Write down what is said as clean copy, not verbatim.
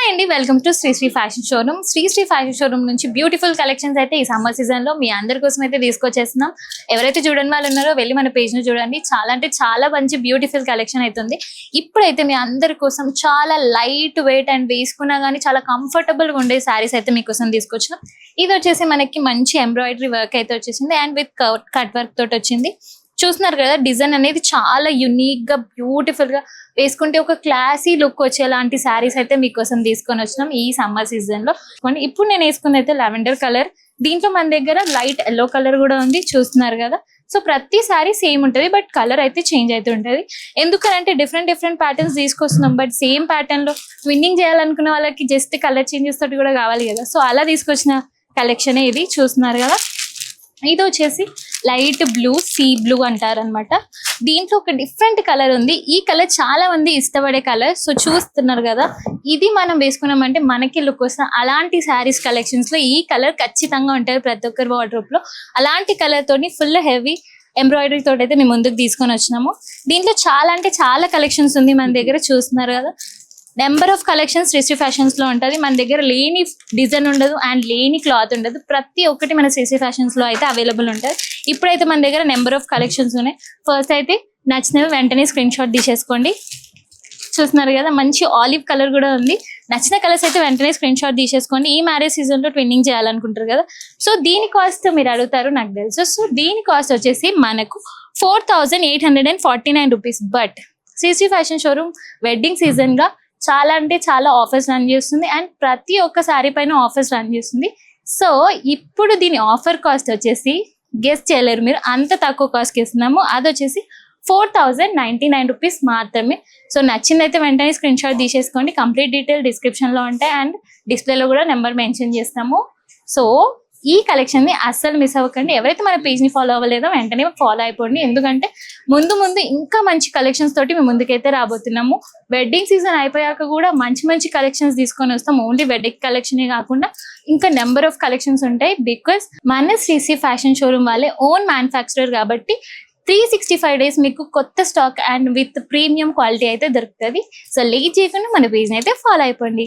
Hi అండి, welcome to Shri fashion showroom. Shri fashion showroom నుంచి beautiful collections అయితే ఈ సమ్మర్ సీజన్ లో మీ అందరి కోసం అయితే తీసుకొచ్చేస్తున్నాం. ఎవరైతే చూడని వాళ్ళు ఉన్నారో వెళ్ళి మన పేజ్ ను చూడండి. చాలా అంటే చాలా మంచి బ్యూటిఫుల్ కలెక్షన్ అవుతుంది. ఇప్పుడైతే మీ అందరి కోసం చాలా లైట్ వెయిట్ అండ్ వేసుకున్నా గానీ చాలా కంఫర్టబుల్ గా ఉండే శారీస్ అయితే మీకోసం తీసుకొచ్చినాం. ఇది వచ్చేసి మనకి మంచి ఎంబ్రాయిడరీ వర్క్ అయితే వచ్చేసింది అండ్ విత్ కట్ వర్క్ తోటి వచ్చింది. చూస్తున్నారు కదా, డిజైన్ అనేది చాలా యూనిక్ గా బ్యూటిఫుల్ గా వేసుకుంటే ఒక క్లాసీ లుక్ వచ్చేలాంటి శారీస్ అయితే మీకోసం తీసుకొని వచ్చినాం ఈ సమ్మర్ సీజన్ లో. ఇప్పుడు నేను వేసుకుంది అయితే లావెండర్ కలర్, దీంట్లో మన దగ్గర లైట్ ఎల్లో కలర్ కూడా ఉంది. చూస్తున్నారు కదా, సో ప్రతి శారీ సేమ్ ఉంటుంది బట్ కలర్ అయితే చేంజ్ అయితే ఉంటుంది. ఎందుకంటే డిఫరెంట్ ప్యాటర్న్స్ తీసుకొస్తున్నాం బట్ సేమ్ ప్యాటర్న్ లో ట్విన్నింగ్ చేయాలనుకున్న వాళ్ళకి జస్ట్ కలర్ చేంజెస్ తోటి కూడా కావాలి కదా, సో అలా తీసుకొచ్చిన కలెక్షన్ ఇది. చూస్తున్నారు కదా, ఇది వచ్చేసి లైట్ బ్లూ, సీ బ్లూ అంటారు అనమాట. దీంట్లో ఒక డిఫరెంట్ కలర్ ఉంది. ఈ కలర్ చాలా మంది ఇష్టపడే కలర్. సో చూస్తున్నారు కదా, ఇది మనం వేసుకున్నామంటే మనకి లుక్ వస్తుంది. అలాంటి శారీస్ కలెక్షన్స్ లో ఈ కలర్ ఖచ్చితంగా ఉంటుంది ప్రతి ఒక్కరి వార్డ్రోబ్ లో. అలాంటి కలర్ తోని ఫుల్ హెవీ ఎంబ్రాయిడరీ తోటి అయితే మేము ముందుకు తీసుకొని వచ్చినాము. దీంట్లో చాలా అంటే చాలా కలెక్షన్స్ ఉంది మన దగ్గర. చూస్తున్నారు కదా, number of collections Shri fashions లో ఉంటుంది. మన దగ్గర లేని డిజైన్ ఉండదు అండ్ లేని క్లాత్ ఉండదు. ప్రతి ఒక్కటి మన శ్రీ ఫ్యాషన్స్ లో అయితే అవైలబుల్ ఉంటుంది. ఇప్పుడైతే మన దగ్గర నెంబర్ ఆఫ్ కలెక్షన్స్ ఉన్నాయి. ఫస్ట్ అయితే నచ్చినవి వెంటనే స్క్రీన్ షాట్ తీసేసుకోండి. చూస్తున్నారు కదా, మంచి ఆలివ్ కలర్ కూడా ఉంది. నచ్చిన కలర్స్ అయితే వెంటనే స్క్రీన్ షాట్ తీసేసుకోండి. ఈ మ్యారేజ్ సీజన్ లో ట్విన్నింగ్ చేయాలనుకుంటారు కదా, సో దీని కాస్ట్ మీరు అడుగుతారు నాకు తెలుసు. సో దీని కాస్ట్ వచ్చేసి మనకు 4849 rupees. But Shri fashion showroom wedding season గా చాలా అంటే చాలా ఆఫర్స్ రన్ చేస్తుంది అండ్ ప్రతి ఒక్క శారీ పైన ఆఫర్స్ రన్ చేస్తుంది. సో ఇప్పుడు దీని ఆఫర్ కాస్ట్ వచ్చేసి గెస్ట్ చేయలేరు మీరు, అంత తక్కువ కాస్ట్కి ఇస్తున్నాము. అది వచ్చేసి 4099 రూపీస్ మాత్రమే. సో నచ్చిందైతే వెంటనే స్క్రీన్ షాట్ తీసేసుకోండి. కంప్లీట్ డీటెయిల్ డిస్క్రిప్షన్ లో ఉంటాయి అండ్ డిస్ప్లేలో కూడా నెంబర్ మెన్షన్ చేస్తాము. సో ఈ కలెక్షన్ ని అస్సలు మిస్ అవ్వకండి. ఎవరైతే మన పేజ్ ని ఫాలో అవ్వలేదో వెంటనే ఫాలో అయిపోండి. ఎందుకంటే ముందు ఇంకా మంచి కలెక్షన్స్ తోటి మేము ముందుకైతే రాబోతున్నాము. వెడ్డింగ్ సీజన్ అయిపోయాక కూడా మంచి కలెక్షన్స్ తీసుకొని వస్తాం. ఓన్లీ వెడ్డింగ్ కలెక్షనే కాకుండా ఇంకా నెంబర్ ఆఫ్ కలెక్షన్స్ ఉంటాయి. బికాస్ మన శ్రీ ఫ్యాషన్ షోరూమ్ వాళ్ళే ఓన్ మ్యానుఫ్యాక్చరర్ కాబట్టి 365 డేస్ మీకు కొత్త stock and with premium quality అయితే దొరుకుతుంది. సో లేట్ చేయకుండా మన పేజ్ ని అయితే ఫాలో అయిపోండి.